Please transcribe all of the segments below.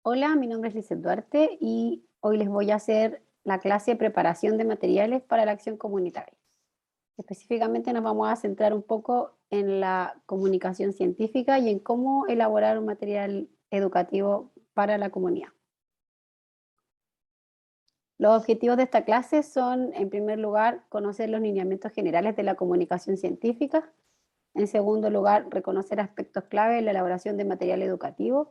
Hola, mi nombre es Lizeth Duarte y hoy les voy a hacer la clase de preparación de materiales para la acción comunitaria. Específicamente nos vamos a centrar un poco en la comunicación científica y en cómo elaborar un material educativo para la comunidad. Los objetivos de esta clase son, en primer lugar, conocer los lineamientos generales de la comunicación científica. En segundo lugar, reconocer aspectos clave en la elaboración de material educativo.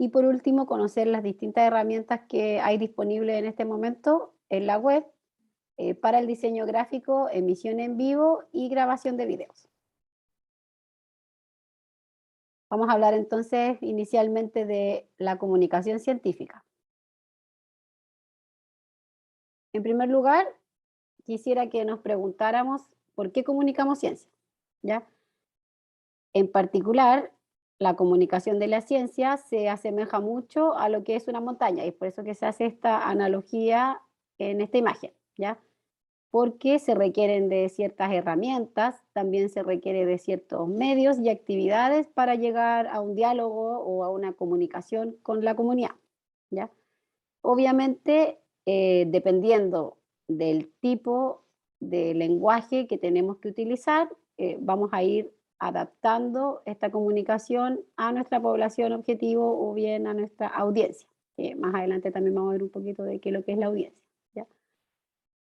Y por último, conocer las distintas herramientas que hay disponibles en este momento en la web para el diseño gráfico, emisión en vivo y grabación de videos. Vamos a hablar entonces inicialmente de la comunicación científica. En primer lugar, quisiera que nos preguntáramos por qué comunicamos ciencia, ¿ya? En particular, la comunicación de la ciencia se asemeja mucho a lo que es una montaña, y es por eso que se hace esta analogía en esta imagen, ¿ya? Porque se requieren de ciertas herramientas, también se requiere de ciertos medios y actividades para llegar a un diálogo o a una comunicación con la comunidad, ¿ya? Obviamente, dependiendo del tipo de lenguaje que tenemos que utilizar, vamos a ir adaptando esta comunicación a nuestra población objetivo o bien a nuestra audiencia. Más adelante también vamos a ver un poquito de qué es lo que es la audiencia, ¿ya?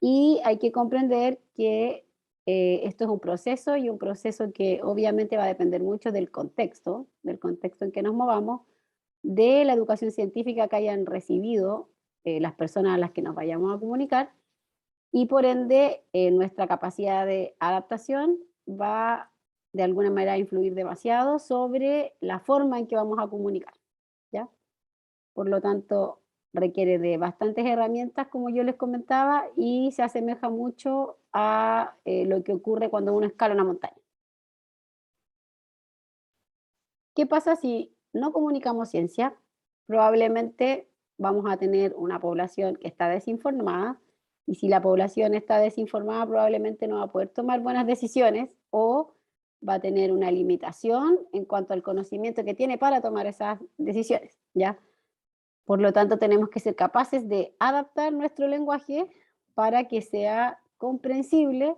Y hay que comprender que esto es un proceso y un proceso que obviamente va a depender mucho del contexto en que nos movamos, de la educación científica que hayan recibido las personas a las que nos vayamos a comunicar y por ende nuestra capacidad de adaptación va de alguna manera a influir demasiado sobre la forma en que vamos a comunicar, ¿ya? Por lo tanto, requiere de bastantes herramientas, como yo les comentaba, y se asemeja mucho a lo que ocurre cuando uno escala una montaña. ¿Qué pasa si no comunicamos ciencia? Probablemente vamos a tener una población que está desinformada, y si la población está desinformada, probablemente no va a poder tomar buenas decisiones o va a tener una limitación en cuanto al conocimiento que tiene para tomar esas decisiones, ¿ya? Por lo tanto, tenemos que ser capaces de adaptar nuestro lenguaje para que sea comprensible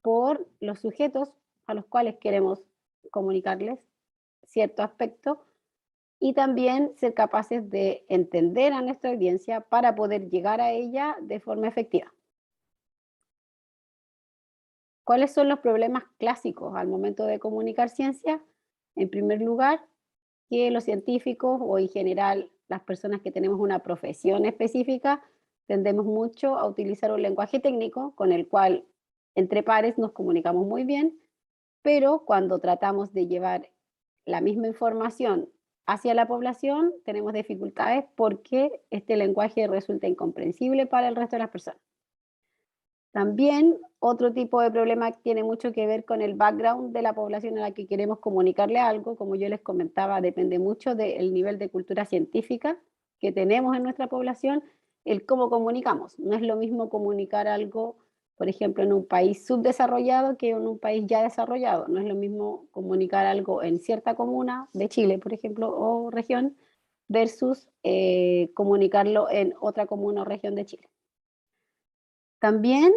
por los sujetos a los cuales queremos comunicarles cierto aspecto y también ser capaces de entender a nuestra audiencia para poder llegar a ella de forma efectiva. ¿Cuáles son los problemas clásicos al momento de comunicar ciencia? En primer lugar, que los científicos o en general las personas que tenemos una profesión específica tendemos mucho a utilizar un lenguaje técnico con el cual entre pares nos comunicamos muy bien, pero cuando tratamos de llevar la misma información hacia la población tenemos dificultades porque este lenguaje resulta incomprensible para el resto de las personas. También otro tipo de problema tiene mucho que ver con el background de la población a la que queremos comunicarle algo. Como yo les comentaba, depende mucho del nivel de cultura científica que tenemos en nuestra población, el cómo comunicamos. No es lo mismo comunicar algo, por ejemplo, en un país subdesarrollado que en un país ya desarrollado. No es lo mismo comunicar algo en cierta comuna de Chile, por ejemplo, o región, versus comunicarlo en otra comuna o región de Chile. También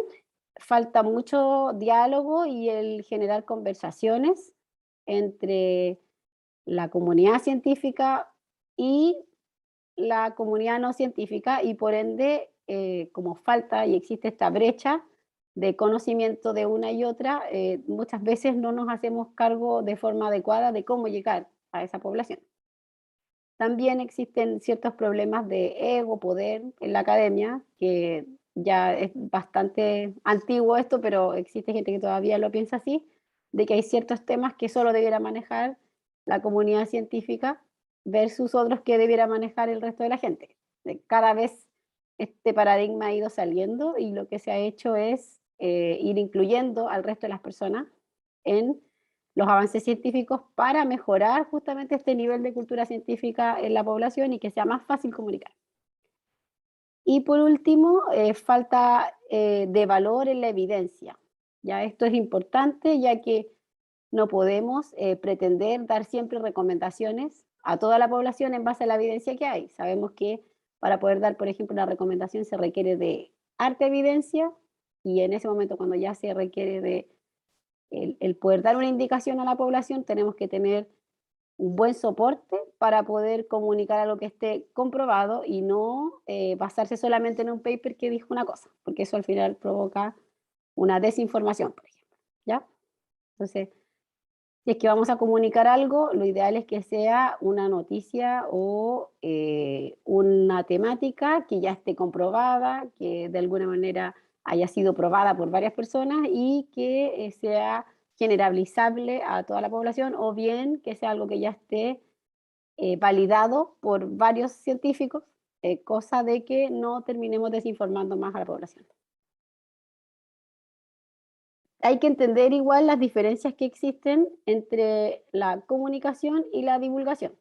falta mucho diálogo y el generar conversaciones entre la comunidad científica y la comunidad no científica y por ende, como falta y existe esta brecha de conocimiento de una y otra, muchas veces no nos hacemos cargo de forma adecuada de cómo llegar a esa población. También existen ciertos problemas de ego, poder en la academia, que ya es bastante antiguo esto, pero existe gente que todavía lo piensa así, de que hay ciertos temas que solo debiera manejar la comunidad científica versus otros que debiera manejar el resto de la gente. Cada vez este paradigma ha ido saliendo y lo que se ha hecho es ir incluyendo al resto de las personas en los avances científicos para mejorar justamente este nivel de cultura científica en la población y que sea más fácil comunicar. Y por último, falta de valor en la evidencia. Ya esto es importante ya que no podemos pretender dar siempre recomendaciones a toda la población en base a la evidencia que hay. Sabemos que para poder dar, por ejemplo, una recomendación se requiere de harta evidencia y en ese momento cuando ya se requiere de el poder dar una indicación a la población, tenemos que tener un buen soporte para poder comunicar algo que esté comprobado y no basarse solamente en un paper que dijo una cosa, porque eso al final provoca una desinformación, por ejemplo, ¿ya? Entonces, si es que vamos a comunicar algo, lo ideal es que sea una noticia o una temática que ya esté comprobada, que de alguna manera haya sido probada por varias personas y que sea generalizable a toda la población, o bien que sea algo que ya esté validado por varios científicos, cosa de que no terminemos desinformando más a la población. Hay que entender igual las diferencias que existen entre la comunicación y la divulgación.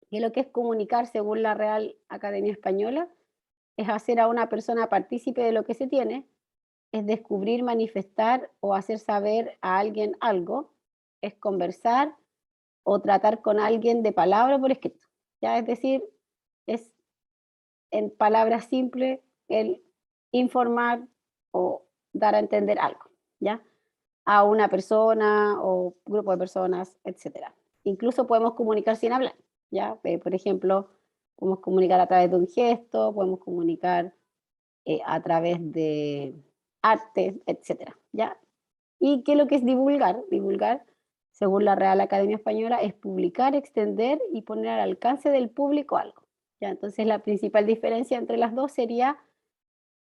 Que lo que es comunicar, según la Real Academia Española, es hacer a una persona partícipe de lo que se tiene, es descubrir, manifestar o hacer saber a alguien algo, es conversar o tratar con alguien de palabra o por escrito. ¿Ya? Es decir, es en palabras simples el informar o dar a entender algo, ¿ya? A una persona o grupo de personas, etcétera. Incluso podemos comunicar sin hablar, ¿ya? Por ejemplo, podemos comunicar a través de un gesto, podemos comunicar a través de arte, etcétera, ¿ya? ¿Y qué es lo que es divulgar? Divulgar, según la Real Academia Española, es publicar, extender y poner al alcance del público algo, ¿ya? Entonces, la principal diferencia entre las dos sería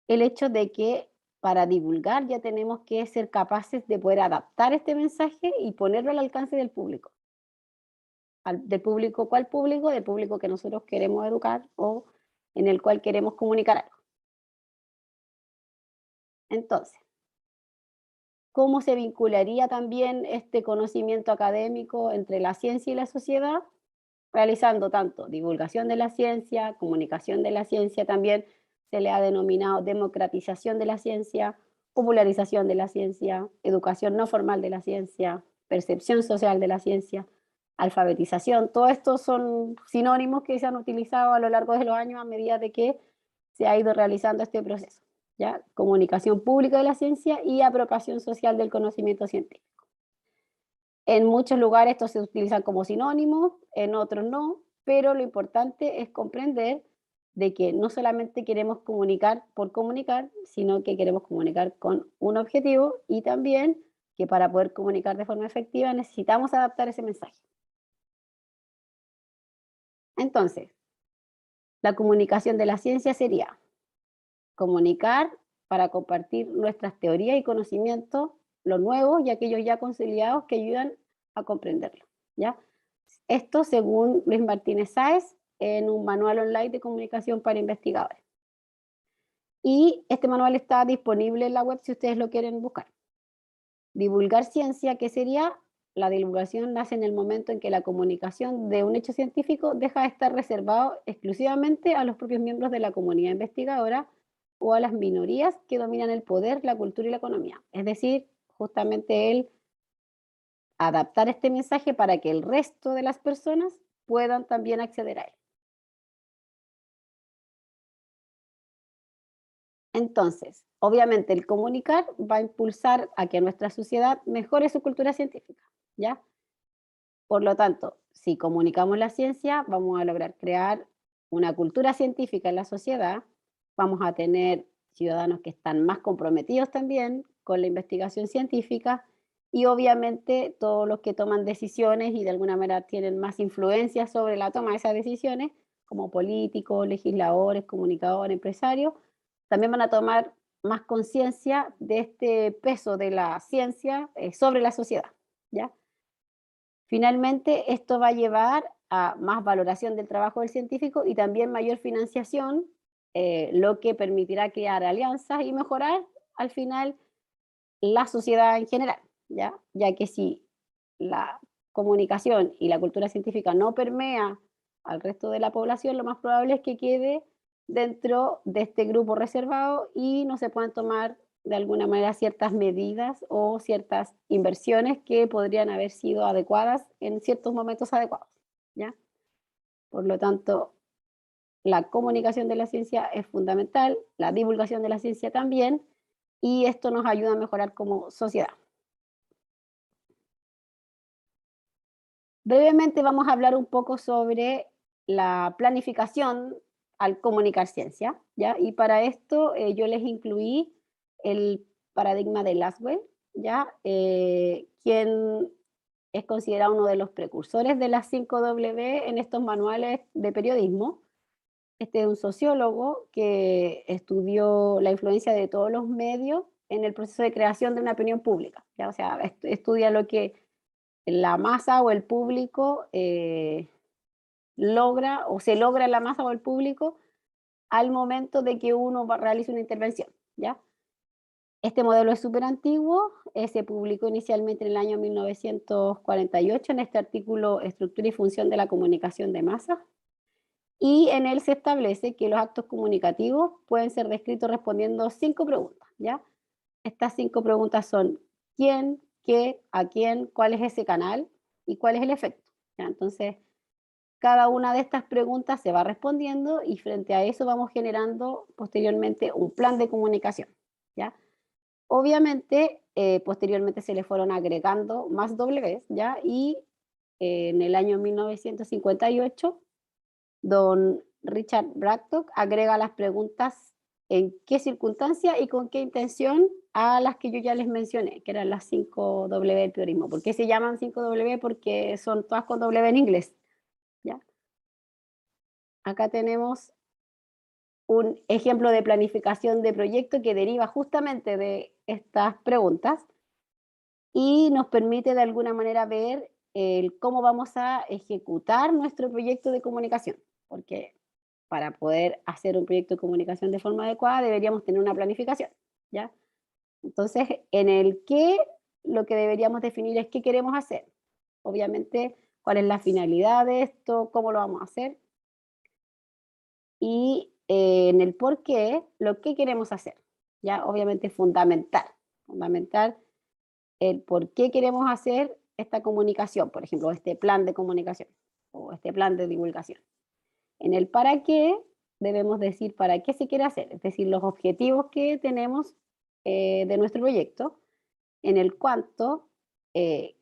el hecho de que para divulgar ya tenemos que ser capaces de poder adaptar este mensaje y ponerlo al alcance del público. ¿Del público cuál público? Del público que nosotros queremos educar o en el cual queremos comunicar algo. Entonces, ¿cómo se vincularía también este conocimiento académico entre la ciencia y la sociedad? Realizando tanto divulgación de la ciencia, comunicación de la ciencia, también se le ha denominado democratización de la ciencia, popularización de la ciencia, educación no formal de la ciencia, percepción social de la ciencia, alfabetización. Todos estos son sinónimos que se han utilizado a lo largo de los años a medida de que se ha ido realizando este proceso. ¿Ya? Comunicación pública de la ciencia y apropiación social del conocimiento científico. En muchos lugares estos se utilizan como sinónimos, en otros no, pero lo importante es comprender de que no solamente queremos comunicar por comunicar, sino que queremos comunicar con un objetivo y también que para poder comunicar de forma efectiva necesitamos adaptar ese mensaje. Entonces, la comunicación de la ciencia sería comunicar para compartir nuestras teorías y conocimientos, lo nuevo y aquellos ya consolidados que ayudan a comprenderlo, ¿ya? Esto según Luis Martínez Sáez en un manual online de comunicación para investigadores. Y este manual está disponible en la web si ustedes lo quieren buscar. Divulgar ciencia, ¿qué sería? La divulgación nace en el momento en que la comunicación de un hecho científico deja de estar reservado exclusivamente a los propios miembros de la comunidad investigadora o a las minorías que dominan el poder, la cultura y la economía. Es decir, justamente el adaptar este mensaje para que el resto de las personas puedan también acceder a él. Entonces, obviamente el comunicar va a impulsar a que nuestra sociedad mejore su cultura científica, ¿ya? Por lo tanto, si comunicamos la ciencia, vamos a lograr crear una cultura científica en la sociedad, vamos a tener ciudadanos que están más comprometidos también con la investigación científica y obviamente todos los que toman decisiones y de alguna manera tienen más influencia sobre la toma de esas decisiones, como políticos, legisladores, comunicadores, empresarios, también van a tomar más conciencia de este peso de la ciencia sobre la sociedad, ¿ya? Finalmente, esto va a llevar a más valoración del trabajo del científico y también mayor financiación, lo que permitirá crear alianzas y mejorar al final la sociedad en general, ¿ya? Ya que si la comunicación y la cultura científica no permea al resto de la población, lo más probable es que quede dentro de este grupo reservado y no se puedan tomar de alguna manera ciertas medidas o ciertas inversiones que podrían haber sido adecuadas en ciertos momentos adecuados. ¿ya? Por lo tanto, la comunicación de la ciencia es fundamental, la divulgación de la ciencia también, y esto nos ayuda a mejorar como sociedad. Brevemente vamos a hablar un poco sobre la planificación al comunicar ciencia, ¿ya? Y para esto yo les incluí el paradigma de Laswell, ¿ya? Quien es considerado uno de los precursores de las 5W en estos manuales de periodismo. Este es un sociólogo que estudió la influencia de todos los medios en el proceso de creación de una opinión pública, ¿ya? O sea, estudia lo que la masa o el público logra o se logra la masa o el público al momento de que uno realiza una intervención, ¿ya? Este modelo es súper antiguo, se publicó inicialmente en el año 1948 en este artículo Estructura y función de la comunicación de masa, y en él se establece que los actos comunicativos pueden ser descritos respondiendo 5 preguntas, ¿ya? Estas 5 preguntas son: ¿quién? ¿Qué? ¿A quién? ¿Cuál es ese canal? ¿Y cuál es el efecto? ¿Ya? Entonces, cada una de estas preguntas se va respondiendo y frente a eso vamos generando posteriormente un plan de comunicación, ¿ya? Obviamente, posteriormente se le fueron agregando más Ws, ¿ya? Y en el año 1958 don Richard Braddock agrega las preguntas en qué circunstancia y con qué intención a las que yo ya les mencioné, que eran las 5W del priorismo. ¿Por qué se llaman 5W? Porque son todas con W en inglés, ¿ya? Acá tenemos un ejemplo de planificación de proyecto que deriva justamente de estas preguntas y nos permite de alguna manera ver cómo vamos a ejecutar nuestro proyecto de comunicación, porque para poder hacer un proyecto de comunicación de forma adecuada deberíamos tener una planificación, ¿ya? Entonces, en el qué, lo que deberíamos definir es qué queremos hacer. Obviamente, cuál es la finalidad de esto, cómo lo vamos a hacer, y en el por qué, lo que queremos hacer, ¿ya? Obviamente fundamental el por qué queremos hacer esta comunicación, por ejemplo, este plan de comunicación o este plan de divulgación. En el para qué debemos decir para qué se quiere hacer, es decir, los objetivos que tenemos de nuestro proyecto. En el cuánto, eh,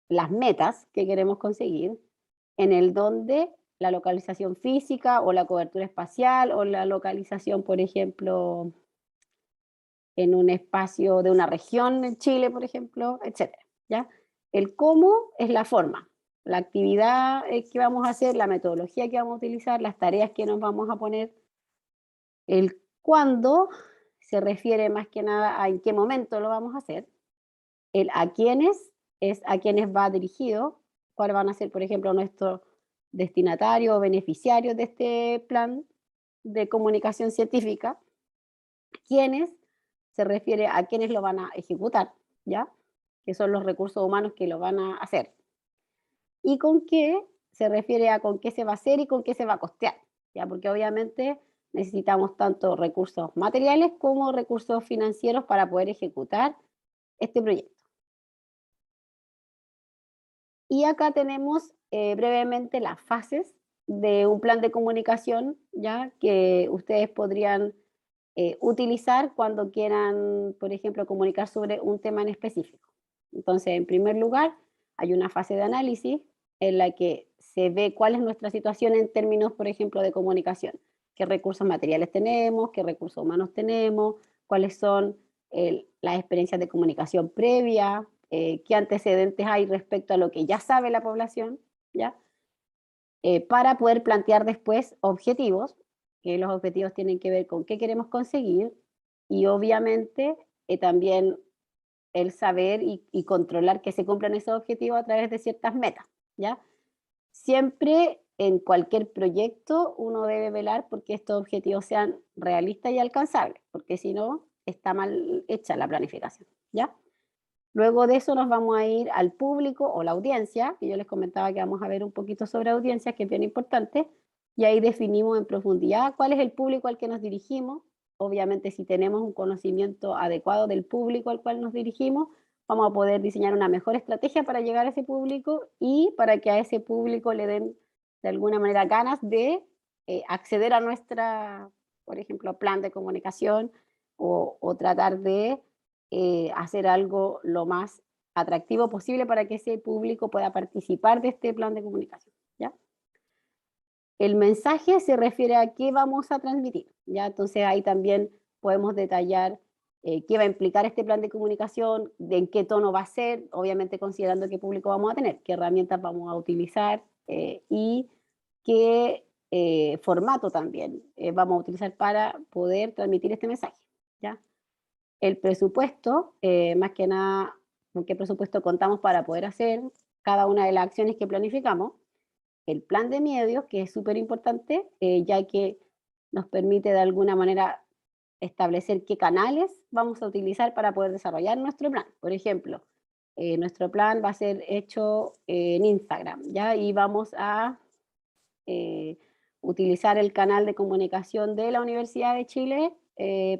las metas que queremos conseguir. En el dónde, la localización física o la cobertura espacial o la localización, por ejemplo, en un espacio de una región en Chile, por ejemplo, etcétera, ¿ya? El cómo es la forma, la actividad que vamos a hacer, la metodología que vamos a utilizar, las tareas que nos vamos a poner. El cuándo se refiere más que nada a en qué momento lo vamos a hacer. El a quiénes es a quiénes va dirigido, cuáles van a ser, por ejemplo, nuestros destinatarios o beneficiarios de este plan de comunicación científica. Quiénes se refiere a quiénes lo van a ejecutar, ¿ya? Que son los recursos humanos que lo van a hacer. Y con qué se refiere a con qué se va a hacer y con qué se va a costear, ¿ya? Porque obviamente necesitamos tanto recursos materiales como recursos financieros para poder ejecutar este proyecto. Y acá tenemos brevemente las fases de un plan de comunicación, ya que ustedes podrían utilizar cuando quieran, por ejemplo, comunicar sobre un tema en específico. Entonces, en primer lugar, hay una fase de análisis en la que se ve cuál es nuestra situación en términos, por ejemplo, de comunicación. ¿Qué recursos materiales tenemos? ¿Qué recursos humanos tenemos? ¿Cuáles son las experiencias de comunicación previa? ¿Qué antecedentes hay respecto a lo que ya sabe la población? ¿Ya? Para poder plantear después objetivos, que los objetivos tienen que ver con qué queremos conseguir y obviamente también el saber y controlar que se cumplan esos objetivos a través de ciertas metas, ¿ya? Siempre en cualquier proyecto uno debe velar porque estos objetivos sean realistas y alcanzables, porque si no, está mal hecha la planificación, ¿ya? Luego de eso nos vamos a ir al público o la audiencia, que yo les comentaba que vamos a ver un poquito sobre audiencias, que es bien importante, y ahí definimos en profundidad cuál es el público al que nos dirigimos. Obviamente, si tenemos un conocimiento adecuado del público al cual nos dirigimos, vamos a poder diseñar una mejor estrategia para llegar a ese público y para que a ese público le den de alguna manera ganas de acceder a nuestra, por ejemplo, plan de comunicación o tratar de hacer algo lo más atractivo posible para que ese público pueda participar de este plan de comunicación, ¿ya? El mensaje se refiere a qué vamos a transmitir, ¿ya? Entonces ahí también podemos detallar qué va a implicar este plan de comunicación, de en qué tono va a ser, obviamente considerando qué público vamos a tener, qué herramientas vamos a utilizar y qué formato también vamos a utilizar para poder transmitir este mensaje, ¿ya? El presupuesto, más que nada, con qué presupuesto contamos para poder hacer cada una de las acciones que planificamos. El plan de medios, que es súper importante, ya que nos permite de alguna manera establecer qué canales vamos a utilizar para poder desarrollar nuestro plan. Por ejemplo, nuestro plan va a ser hecho en Instagram, ¿ya? Y vamos a eh, utilizar el canal de comunicación de la Universidad de Chile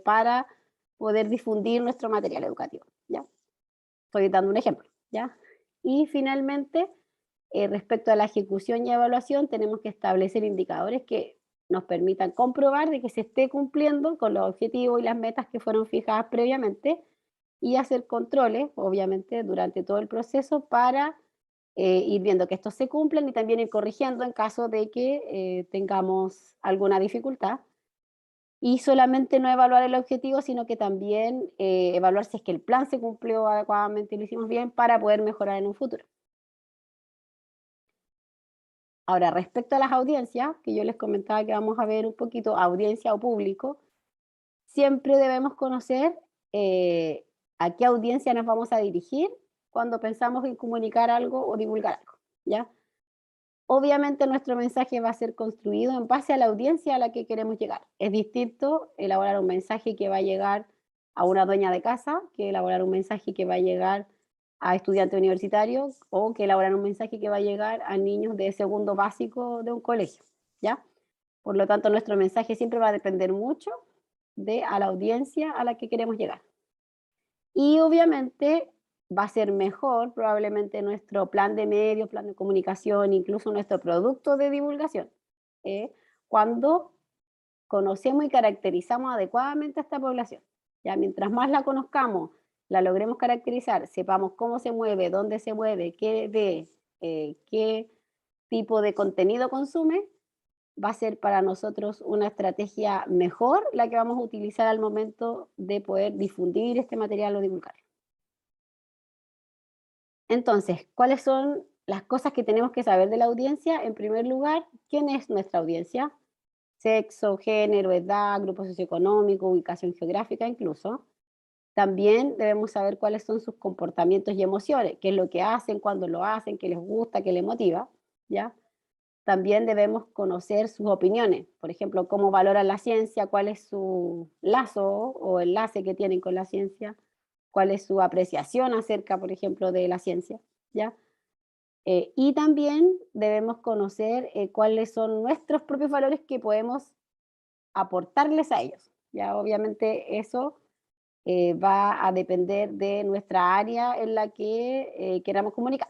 para poder difundir nuestro material educativo, ¿ya? Estoy dando un ejemplo, ¿ya? Y finalmente, respecto a la ejecución y evaluación, tenemos que establecer indicadores que nos permitan comprobar de que se esté cumpliendo con los objetivos y las metas que fueron fijadas previamente y hacer controles, obviamente, durante todo el proceso para ir viendo que estos se cumplen y también ir corrigiendo en caso de que tengamos alguna dificultad. Y solamente no evaluar el objetivo, sino que también evaluar si es que el plan se cumplió adecuadamente y lo hicimos bien para poder mejorar en un futuro. Ahora, respecto a las audiencias, que yo les comentaba que vamos a ver un poquito, audiencia o público, siempre debemos conocer a qué audiencia nos vamos a dirigir cuando pensamos en comunicar algo o divulgar algo, ¿ya? Obviamente nuestro mensaje va a ser construido en base a la audiencia a la que queremos llegar. Es distinto elaborar un mensaje que va a llegar a una dueña de casa que elaborar un mensaje que va a llegar a estudiantes universitarios o que elaborar un mensaje que va a llegar a niños de segundo básico de un colegio, ¿ya? Por lo tanto, nuestro mensaje siempre va a depender mucho de a la audiencia a la que queremos llegar. Y obviamente va a ser mejor probablemente nuestro plan de medios, plan de comunicación, incluso nuestro producto de divulgación, cuando conocemos y caracterizamos adecuadamente a esta población. Ya mientras más la conozcamos, la logremos caracterizar, sepamos cómo se mueve, qué ve, qué tipo de contenido consume, va a ser para nosotros una estrategia mejor la que vamos a utilizar al momento de poder difundir este material o divulgar. Entonces, ¿cuáles son las cosas que tenemos que saber de la audiencia? En primer lugar, ¿quién es nuestra audiencia? Sexo, género, edad, grupo socioeconómico, ubicación geográfica incluso. También debemos saber cuáles son sus comportamientos y emociones, qué es lo que hacen, cuándo lo hacen, qué les gusta, qué les motiva, ¿ya? También debemos conocer sus opiniones, por ejemplo, cómo valoran la ciencia, cuál es su lazo o enlace que tienen con la ciencia, cuál es su apreciación acerca, por ejemplo, de la ciencia, ¿ya? Y también debemos conocer cuáles son nuestros propios valores que podemos aportarles a ellos, ¿ya? Obviamente eso va a depender de nuestra área en la que queramos comunicar.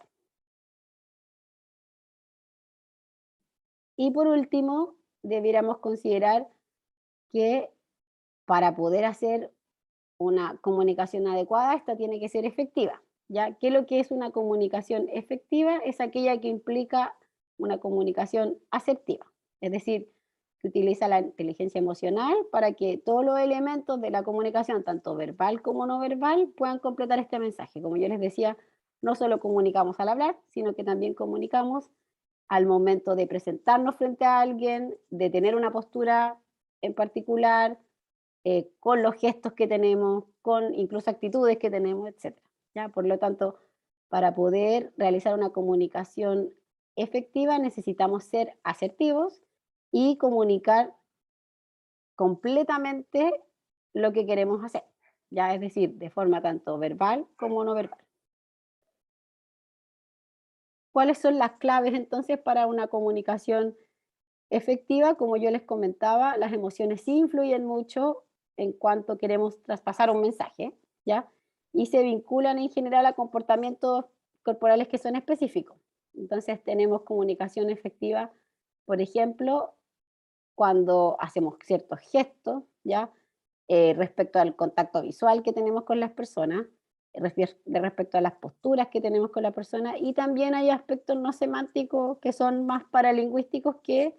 Y por último, debiéramos considerar que para poder hacer una comunicación adecuada, esta tiene que ser efectiva, ¿ya? ¿Qué es lo que es una comunicación efectiva? Es aquella que implica una comunicación asertiva, es decir, que utiliza la inteligencia emocional para que todos los elementos de la comunicación, tanto verbal como no verbal, puedan completar este mensaje. Como yo les decía, no solo comunicamos al hablar, sino que también comunicamos al momento de presentarnos frente a alguien, de tener una postura en particular, con los gestos que tenemos, con incluso actitudes que tenemos, etcétera, ¿ya? Por lo tanto, para poder realizar una comunicación efectiva necesitamos ser asertivos y comunicar completamente lo que queremos hacer, ya es decir, de forma tanto verbal como no verbal. ¿Cuáles son las claves entonces para una comunicación efectiva? Como yo les comentaba, las emociones sí influyen mucho en cuanto queremos traspasar un mensaje, ¿ya? Y se vinculan en general a comportamientos corporales que son específicos. Entonces tenemos comunicación efectiva Por ejemplo, cuando hacemos ciertos gestos, ¿ya? Respecto al contacto visual que tenemos con las personas, respecto a las posturas que tenemos con la persona, y también hay aspectos no semánticos que son más paralingüísticos que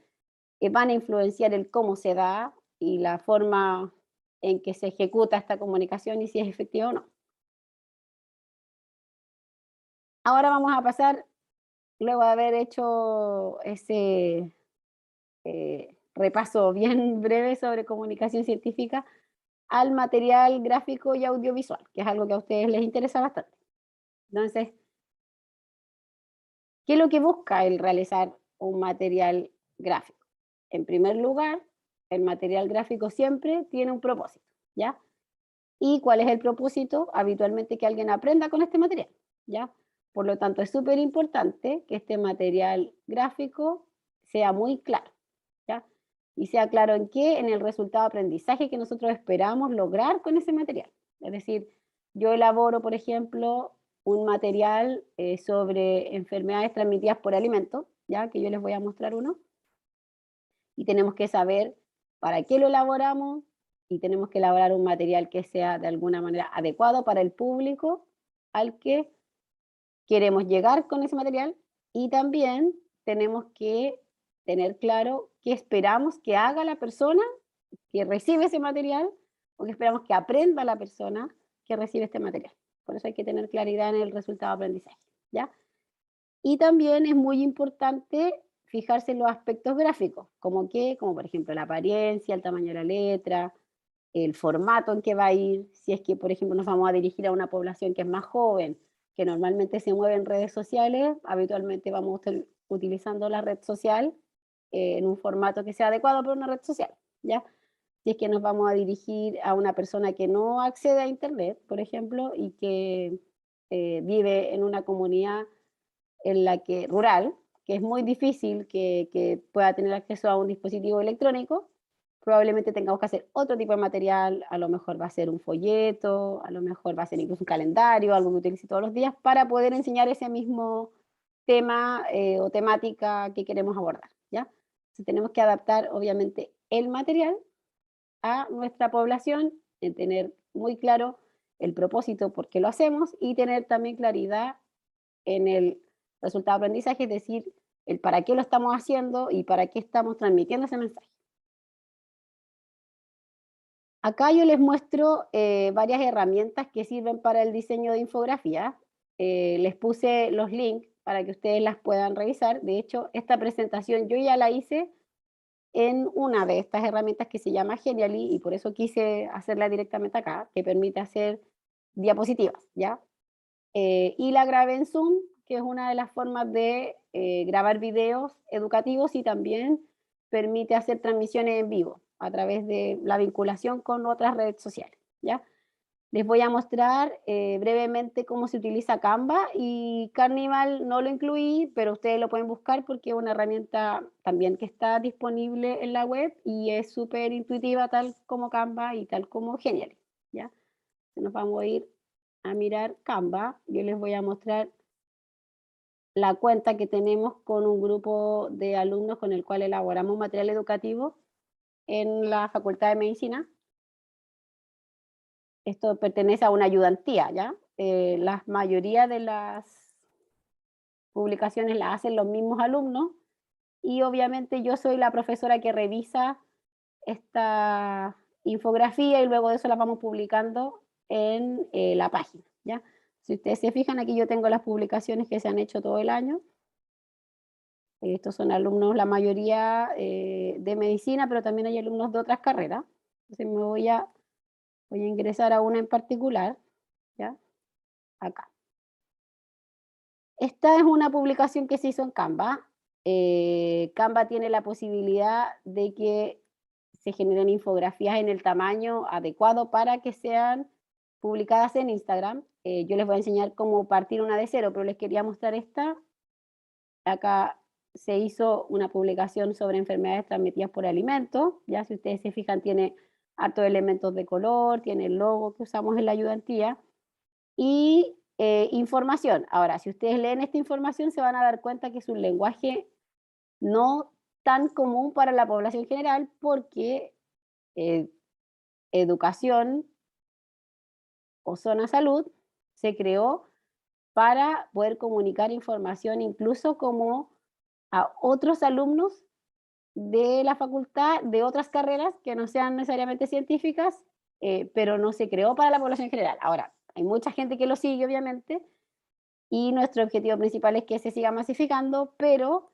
van a influenciar el cómo se da y la forma en que se ejecuta esta comunicación y si es efectiva o no. Ahora vamos a pasar, luego de haber hecho ese repaso bien breve sobre comunicación científica, al material gráfico y audiovisual, que es algo que a ustedes les interesa bastante. Entonces, ¿qué es lo que busca el realizar un material gráfico? En primer lugar, el material gráfico siempre tiene un propósito, ¿ya? ¿Y cuál es el propósito? Habitualmente que alguien aprenda con este material, ¿ya? Por lo tanto, es súper importante que este material gráfico sea muy claro, ¿ya? Y sea claro en qué, en el resultado de aprendizaje que nosotros esperamos lograr con ese material. Es decir, yo elaboro, por ejemplo, un material sobre enfermedades transmitidas por alimentos, ¿ya? Que yo les voy a mostrar uno, y tenemos que saber para qué lo elaboramos y tenemos que elaborar un material que sea de alguna manera adecuado para el público al que queremos llegar con ese material y también tenemos que tener claro qué esperamos que haga la persona que recibe ese material o qué esperamos que aprenda la persona que recibe este material. Por eso hay que tener claridad en el resultado de aprendizaje, ¿ya? Y también es muy importante fijarse en los aspectos gráficos, como que, como por ejemplo la apariencia, el tamaño de la letra, el formato en que va a ir, si es que, por ejemplo, nos vamos a dirigir a una población que es más joven, que normalmente se mueve en redes sociales, habitualmente vamos a estar utilizando la red social en un formato que sea adecuado para una red social, ¿ya? Si es que nos vamos a dirigir a una persona que no accede a Internet, por ejemplo, y que vive en una comunidad en la que rural, que es muy difícil que pueda tener acceso a un dispositivo electrónico, probablemente tengamos que hacer otro tipo de material, a lo mejor va a ser un folleto, a lo mejor va a ser incluso un calendario, algo que utilice todos los días para poder enseñar ese mismo tema o temática que queremos abordar, ¿ya? Entonces tenemos que adaptar obviamente el material a nuestra población, en tener muy claro el propósito por qué lo hacemos y tener también claridad en el resultado de aprendizaje, es decir, el para qué lo estamos haciendo y para qué estamos transmitiendo ese mensaje. Acá yo les muestro varias herramientas que sirven para el diseño de infografías. Les puse los links para que ustedes las puedan revisar. De hecho, esta presentación yo ya la hice en una de estas herramientas que se llama Genially y por eso quise hacerla directamente acá, que permite hacer diapositivas, ¿ya? Y la grabé en Zoom, que es una de las formas de grabar videos educativos y también permite hacer transmisiones en vivo a través de la vinculación con otras redes sociales, ¿ya? Les voy a mostrar brevemente cómo se utiliza Canva y Carnival no lo incluí, pero ustedes lo pueden buscar porque es una herramienta también que está disponible en la web y es súper intuitiva tal como Canva y tal como Genial, ¿ya? Nos vamos a ir a mirar Canva. Yo les voy a mostrar la cuenta que tenemos con un grupo de alumnos con el cual elaboramos material educativo en la Facultad de Medicina. Esto pertenece a una ayudantía, ¿ya? La mayoría de las publicaciones las hacen los mismos alumnos y obviamente yo soy la profesora que revisa esta infografía y luego de eso la vamos publicando en la página, ¿ya? Si ustedes se fijan, aquí yo tengo las publicaciones que se han hecho todo el año. Estos son alumnos, la mayoría de medicina, pero también hay alumnos de otras carreras. Entonces voy a ingresar a una en particular, ¿ya? Acá. Esta es una publicación que se hizo en Canva. Canva tiene la posibilidad de que se generen infografías en el tamaño adecuado para que sean publicadas en Instagram. Yo les voy a enseñar cómo partir una de cero, pero les quería mostrar esta. Acá se hizo una publicación sobre enfermedades transmitidas por alimentos. Ya si ustedes se fijan, tiene hartos elementos de color, tiene el logo que usamos en la ayudantía y información. Ahora, si ustedes leen esta información, se van a dar cuenta que es un lenguaje no tan común para la población general porque eh, educación o zona salud se creó para poder comunicar información incluso como a otros alumnos de la facultad, de otras carreras que no sean necesariamente científicas, pero no se creó para la población general. Ahora, hay mucha gente que lo sigue, obviamente, y nuestro objetivo principal es que se siga masificando, pero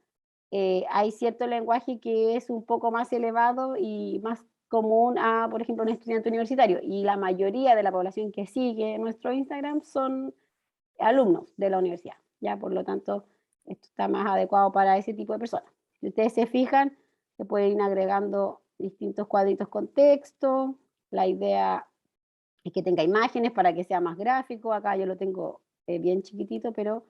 hay cierto lenguaje que es un poco más elevado y más común a, por ejemplo, un estudiante universitario. Y la mayoría de la población que sigue nuestro Instagram son alumnos de la universidad, ¿ya? Por lo tanto, esto está más adecuado para ese tipo de personas. Si ustedes se fijan, se pueden ir agregando distintos cuadritos con texto. La idea es que tenga imágenes para que sea más gráfico. Acá yo lo tengo bien chiquitito, pero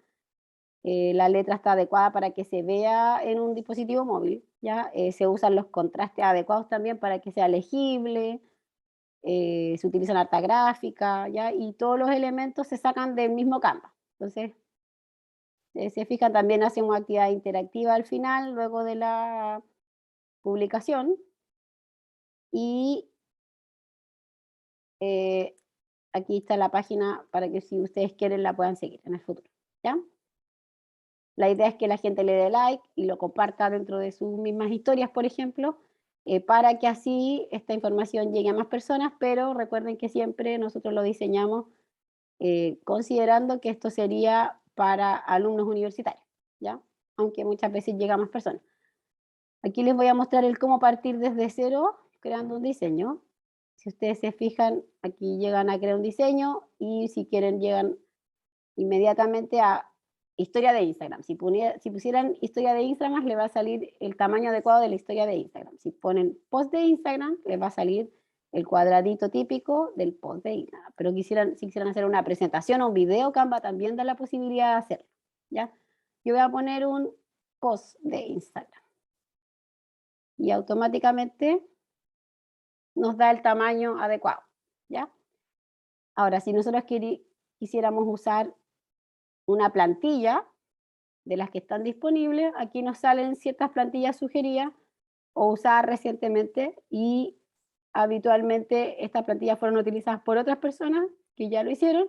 la letra está adecuada para que se vea en un dispositivo móvil, ¿ya? Se usan los contrastes adecuados también para que sea legible, se utilizan harta gráfica, ¿ya? Y todos los elementos se sacan del mismo Canva. Entonces, se fijan, también hacen una actividad interactiva al final, luego de la publicación, y eh, aquí está la página para que si ustedes quieren la puedan seguir en el futuro, ¿ya? La idea es que la gente le dé like y lo comparta dentro de sus mismas historias, por ejemplo, para que así esta información llegue a más personas, pero recuerden que siempre nosotros lo diseñamos considerando que esto sería para alumnos universitarios, ¿ya? Aunque muchas veces llega a más personas. Aquí les voy a mostrar el cómo partir desde cero creando un diseño. Si ustedes se fijan, aquí llegan a crear un diseño y si quieren llegan inmediatamente a historia de Instagram. Si pusieran historia de Instagram, le va a salir el tamaño adecuado de la historia de Instagram. Si ponen post de Instagram, les va a salir el cuadradito típico del post de Instagram. Pero si quisieran hacer una presentación o un video, Canva también da la posibilidad de hacerlo, ¿ya? Yo voy a poner un post de Instagram y automáticamente nos da el tamaño adecuado, ¿ya? Ahora, si nosotros quisiéramos usar una plantilla de las que están disponibles, aquí nos salen ciertas plantillas sugeridas o usadas recientemente y habitualmente estas plantillas fueron utilizadas por otras personas que ya lo hicieron.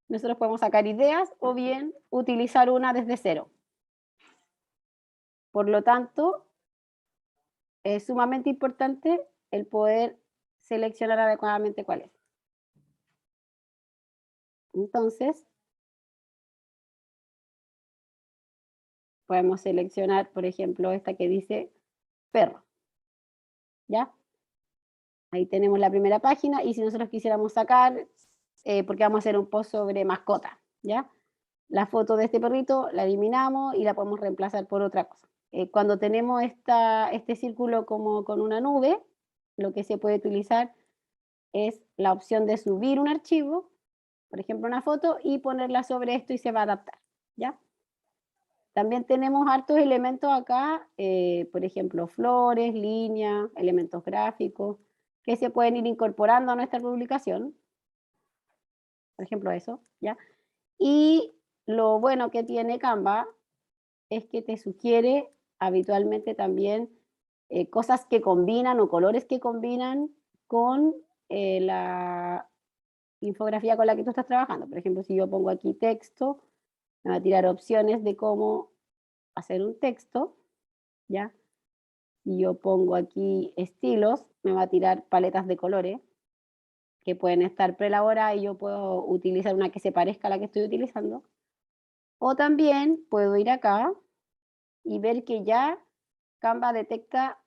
Nosotros podemos sacar ideas o bien utilizar una desde cero. Por lo tanto, es sumamente importante el poder seleccionar adecuadamente cuál es. Entonces, podemos seleccionar, por ejemplo, esta que dice perro, ¿ya? Ahí tenemos la primera página y si nosotros quisiéramos sacar, porque vamos a hacer un post sobre mascota, ¿ya? La foto de este perrito la eliminamos y la podemos reemplazar por otra cosa. Cuando tenemos este círculo como con una nube, lo que se puede utilizar es la opción de subir un archivo, por ejemplo una foto, y ponerla sobre esto y se va a adaptar, ¿ya? También tenemos hartos elementos acá, por ejemplo, flores, líneas, elementos gráficos, que se pueden ir incorporando a nuestra publicación. Por ejemplo, eso, ¿ya? Y lo bueno que tiene Canva es que te sugiere habitualmente también cosas que combinan o colores que combinan con la infografía con la que tú estás trabajando. Por ejemplo, si yo pongo aquí texto, me va a tirar opciones de cómo hacer un texto, ¿ya? Si yo pongo aquí estilos, me va a tirar paletas de colores que pueden estar preelaboradas y yo puedo utilizar una que se parezca a la que estoy utilizando. O también puedo ir acá y ver que ya Canva detecta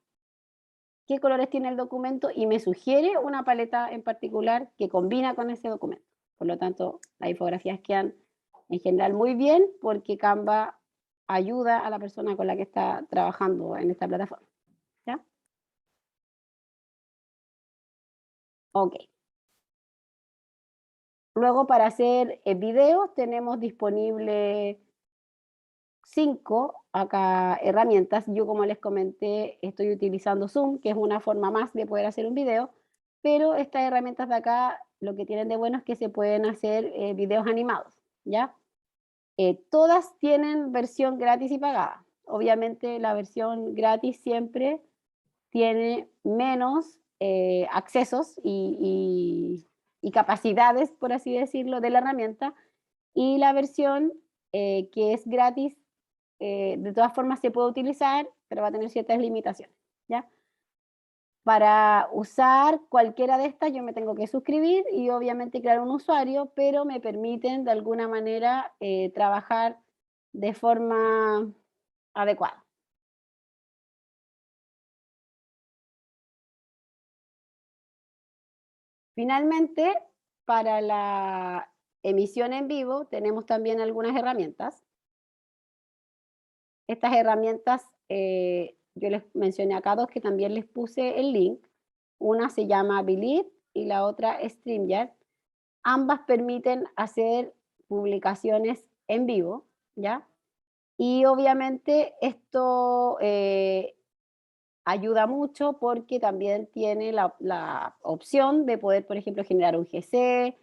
qué colores tiene el documento y me sugiere una paleta en particular que combina con ese documento. Por lo tanto, las infografías quedan en general muy bien porque Canva ayuda a la persona con la que está trabajando en esta plataforma, ¿ya? Ok. Luego, para hacer videos, tenemos disponible 5 acá herramientas. Yo, como les comenté, estoy utilizando Zoom, que es una forma más de poder hacer un video, pero estas herramientas de acá lo que tienen de bueno es que se pueden hacer videos animados, ¿ya? Todas tienen versión gratis y pagada. Obviamente la versión gratis siempre tiene menos accesos y capacidades, por así decirlo, de la herramienta, y la versión que es gratis, de todas formas se puede utilizar, pero va a tener ciertas limitaciones, ¿ya? Para usar cualquiera de estas, yo me tengo que suscribir y obviamente crear un usuario, pero me permiten de alguna manera trabajar de forma adecuada. Finalmente, para la emisión en vivo tenemos también algunas herramientas. Estas herramientas, yo les mencioné acá dos que también les puse el link. Una se llama Believe y la otra StreamYard. Ambas permiten hacer publicaciones en vivo, ¿ya? Y obviamente esto ayuda mucho porque también tiene la opción de poder, por ejemplo, generar un GC,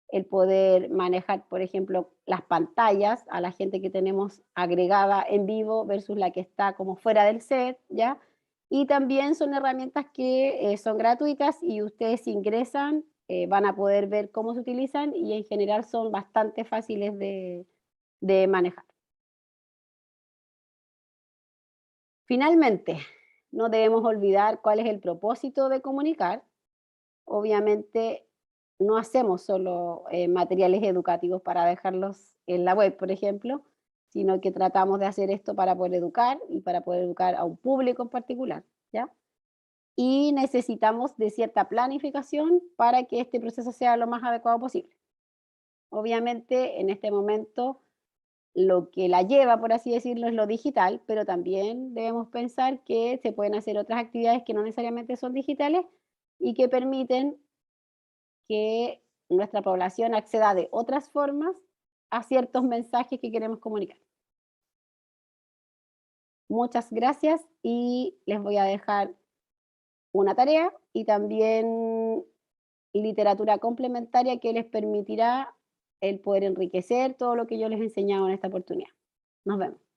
el poder manejar, por ejemplo, las pantallas a la gente que tenemos agregada en vivo versus la que está como fuera del set, ¿ya? Y también son herramientas que son gratuitas y ustedes si ingresan van a poder ver cómo se utilizan y en general son bastante fáciles de manejar. Finalmente, no debemos olvidar cuál es el propósito de comunicar. Obviamente, no hacemos solo materiales educativos para dejarlos en la web, por ejemplo, sino que tratamos de hacer esto para poder educar y para poder educar a un público en particular, ¿ya? Y necesitamos de cierta planificación para que este proceso sea lo más adecuado posible. Obviamente, en este momento lo que la lleva, por así decirlo, es lo digital, pero también debemos pensar que se pueden hacer otras actividades que no necesariamente son digitales y que permiten que nuestra población acceda de otras formas a ciertos mensajes que queremos comunicar. Muchas gracias y les voy a dejar una tarea y también literatura complementaria que les permitirá el poder enriquecer todo lo que yo les he enseñado en esta oportunidad. Nos vemos.